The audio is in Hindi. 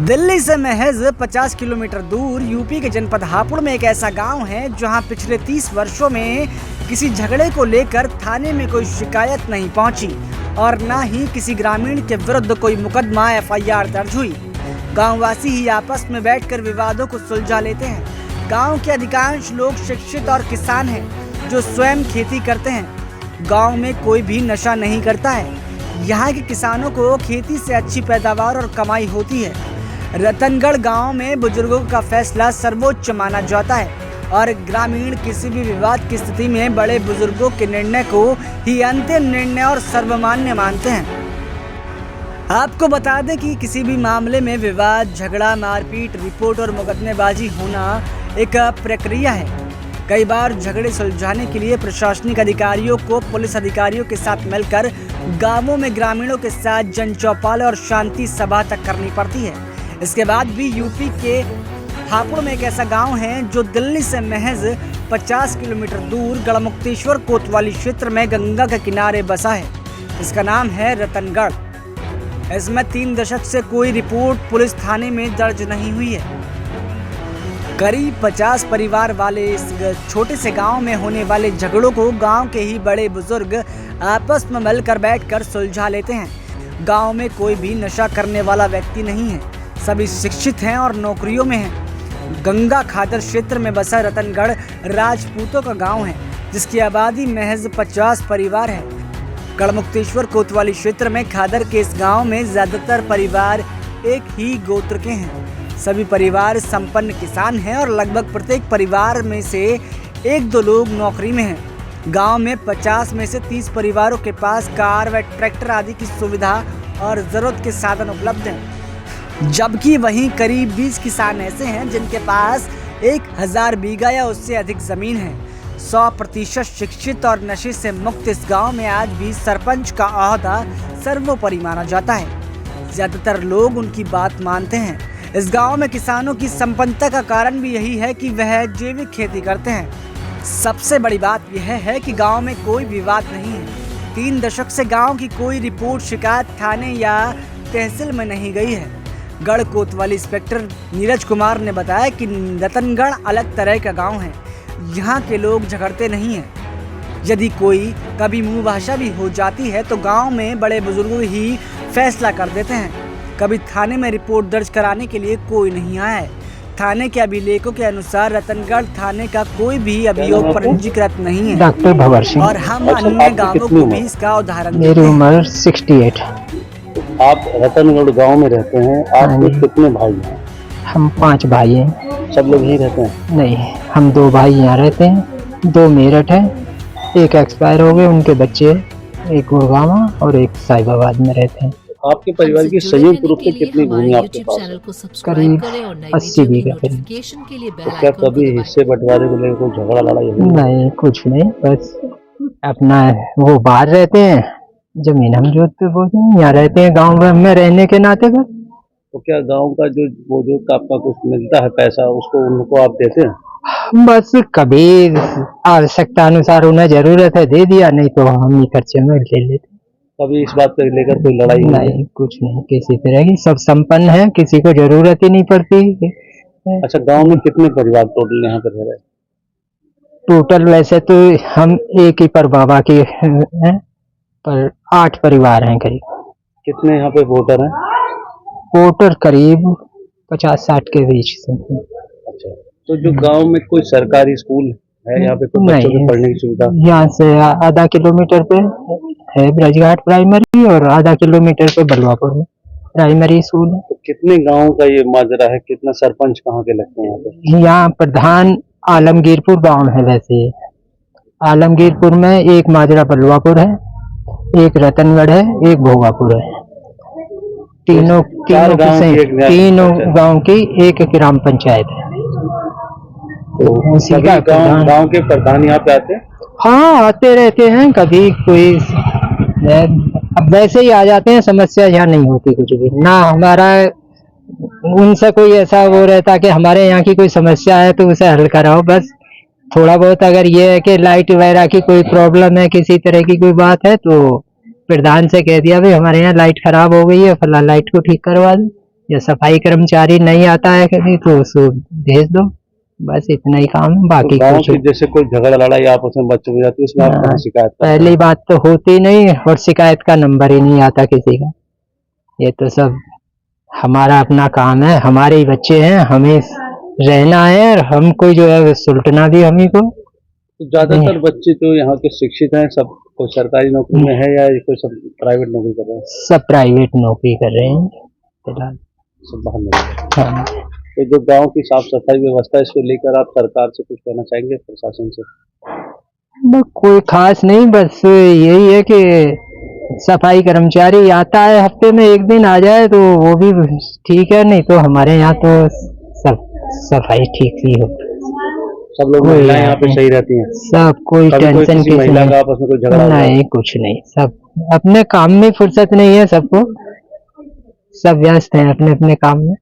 दिल्ली से महज 50 किलोमीटर दूर यूपी के जनपद हापुड़ में एक ऐसा गांव है जहां पिछले 30 वर्षों में किसी झगड़े को लेकर थाने में कोई शिकायत नहीं पहुंची और न ही किसी ग्रामीण के विरुद्ध कोई मुकदमा एफआईआर दर्ज हुई। गांववासी ही आपस में बैठकर विवादों को सुलझा लेते हैं। गांव के अधिकांश लोग शिक्षित और किसान हैं जो स्वयं खेती करते हैं। गांव में कोई भी नशा नहीं करता है। यहाँ के किसानों को खेती से अच्छी पैदावार और कमाई होती है। रतनगढ़ गांव में बुजुर्गों का फैसला सर्वोच्च माना जाता है और ग्रामीण किसी भी विवाद की स्थिति में बड़े बुजुर्गों के निर्णय को ही अंतिम निर्णय और सर्वमान्य मानते हैं। आपको बता दें कि किसी भी मामले में विवाद, झगड़ा, मारपीट, रिपोर्ट और मुकदमेबाजी होना एक प्रक्रिया है। कई बार झगड़े सुलझाने के लिए प्रशासनिक अधिकारियों को पुलिस अधिकारियों के साथ मिलकर गांवों में ग्रामीणों के साथ जन चौपाल और शांति सभा तक करनी पड़ती है। इसके बाद भी यूपी के हापुड़ में एक ऐसा गांव है जो दिल्ली से महज 50 किलोमीटर दूर गढ़मुक्तेश्वर कोतवाली क्षेत्र में गंगा के किनारे बसा है। इसका नाम है रतनगढ़। इसमें 3 दशक से कोई रिपोर्ट पुलिस थाने में दर्ज नहीं हुई है। करीब 50 परिवार वाले इस छोटे से गांव में होने वाले झगड़ों को गांव के ही बड़े बुजुर्ग आपस में मिलकर बैठकर सुलझा लेते हैं। गांव में कोई भी नशा करने वाला व्यक्ति नहीं है। सभी शिक्षित हैं और नौकरियों में हैं। गंगा खादर क्षेत्र में बसा रतनगढ़ राजपूतों का गांव है जिसकी आबादी महज 50 परिवार है। गढ़मुक्तेश्वर कोतवाली क्षेत्र में खादर के इस गांव में ज्यादातर परिवार एक ही गोत्र के हैं। सभी परिवार संपन्न किसान हैं और लगभग प्रत्येक परिवार में से 1-2 लोग नौकरी में हैं। गांव में 50 में से 30 परिवारों के पास कार व ट्रैक्टर आदि की सुविधा और जरूरत के साधन उपलब्ध हैं, जबकि वहीं करीब 20 किसान ऐसे हैं जिनके पास 1000 बीघा या उससे अधिक जमीन है। 100% शिक्षित और नशे से मुक्त इस गांव में आज भी सरपंच का ओहदा सर्वोपरि माना जाता है। ज्यादातर लोग उनकी बात मानते हैं। इस गांव में किसानों की संपन्नता का कारण भी यही है कि वह जैविक खेती करते हैं। सबसे बड़ी बात यह है कि गाँव में कोई विवाद नहीं है। 3 दशक से गाँव की कोई रिपोर्ट शिकायत थाने या तहसील में नहीं गई है। गढ़ कोतवाली इंस्पेक्टर नीरज कुमार ने बताया कि रतनगढ़ अलग तरह का गांव है। यहाँ के लोग झगड़ते नहीं हैं। यदि कोई कभी मुंह भाषा भी हो जाती है तो गांव में बड़े बुजुर्ग ही फैसला कर देते हैं। कभी थाने में रिपोर्ट दर्ज कराने के लिए कोई नहीं आया है। थाने के अभिलेखों के अनुसार रतनगढ़ थाने का कोई भी अभियोग पंजीकृत नहीं है। डॉक्टर भवर सिंह। और हम अन्य गाँवों को भी इसका उदाहरण देते हैं। मेरी उम्र 68। आप रतनगढ़ गांव में रहते हैं। आप कितने भाई हैं? हम 5 भाई हैं। सब लोग यहीं रहते हैं? नहीं, हम 2 भाई यहाँ रहते हैं। 2 मेरठ हैं, एक एक्सपायर हो गए, उनके बच्चे, एक गुड़गांव और एक साहिबाबाद में रहते हैं। आपके परिवार की संयुक्त रूप से कितनी भूमि आपके पास है? करीब 80 बीघा करीब। तो क्या कभी हिस्से बंटवारे को लेकर कोई झगड़ा लड़ाई हुई? नहीं, कुछ नहीं, बस अपना वो बाहर रहते हैं, जमीन हम जोतते बोलते हैं, यहाँ रहते हैं गांव में रहने के नाते। बस तो क्या गांव का जो आपका कुछ मिलता है पैसा, उसको उनको आप देते हैं? बस कभी आवश्यकता अनुसार उन्हें जरूरत है दे दिया, नहीं तो हम ही खर्चे में ले लेते। कभी इस बात को लेकर कोई लड़ाई नहीं, कुछ नहीं, किसी तरह की, सब संपन्न है, किसी को जरूरत ही नहीं पड़ती। अच्छा, गांव में कितने परिवार टोटल यहाँ पर रह रहे हैं? टोटल वैसे तो हम एक ही पर बाबा के हैं, पर 8 परिवार हैं करीब। कितने यहाँ पे वोटर हैं? वोटर करीब 50-60 के बीच से। अच्छा, तो जो गांव में कोई सरकारी स्कूल है यहाँ पे कोई बच्चों के पढ़ने की सुविधा? यहाँ से आधा किलोमीटर पे है ब्रजघाट प्राइमरी और आधा किलोमीटर पे बलवापुर में प्राइमरी स्कूल है। तो कितने गाँव का ये माजरा है? कितना सरपंच कहाँ के लगते हैं यहाँ पे? यहाँ प्रधान आलमगीरपुर गांव है। वैसे आलमगीरपुर में एक माजरा बलवापुर है, एक रतनगढ़ है, एक भोगापुर है। तीनों गांव की एक ग्राम पंचायत है। तो उसी का गांव के प्रधान यहाँ पे आते हैं? हाँ, आते रहते हैं। कभी कोई अब वैसे ही आ जाते हैं। समस्या यहाँ नहीं होती कुछ भी ना। हमारा उनसे कोई ऐसा वो रहता कि हमारे यहाँ की कोई समस्या है तो उसे हल कराओ। बस थोड़ा बहुत अगर ये है कि लाइट वगैरह की कोई प्रॉब्लम है, किसी तरह की कोई बात है, तो प्रधान से कह दिया भाई हमारे यहाँ लाइट खराब हो गई है, फला लाइट को ठीक करवा दो, या सफाई कर्मचारी नहीं आता है कभी तो उसको भेज दो, बस इतना ही काम है, बाकी गाँव कुछ की जैसे कोई झगड़ा लड़ाई आपस में बच्चों में जाती है उसमें आप हाँ, कहाँ शिकायत करते हैं? पहली बात तो होती नहीं, और शिकायत का नंबर ही नहीं आता किसी का। ये तो सब हमारा अपना काम है, हमारे ही बच्चे हैं, हमें रहना है, और हमको जो है सुलटना भी हम ही को। तो ज्यादातर बच्चे जो यहाँ के शिक्षित हैं सब कोई सरकारी नौकरी में है या कोई सब प्राइवेट नौकरी कर रहे हैं? सब प्राइवेट नौकरी कर रहे हैं फिलहाल। सब बाहर नौकरी। हाँ। तो जो गांव की साफ सफाई व्यवस्था है इसको लेकर आप सरकार से कुछ कहना चाहेंगे, प्रशासन से? बस कोई खास नहीं, बस यही है कि सफाई कर्मचारी आता है, हफ्ते में एक दिन आ जाए तो वो भी ठीक है, नहीं तो हमारे यहाँ तो सब सफाई ठीक ही हो। सब लोग कोई महिलाएं यहाँ पे नहीं। सही रहती हैं? सब कोई कभी कोई टेंशन किसी किसी महिला का नहीं, आपस में कोई झगड़ा हुआ है? नहीं कुछ नहीं, सब अपने काम में फुर्सत नहीं है सबको, सब व्यस्त हैं अपने अपने काम में।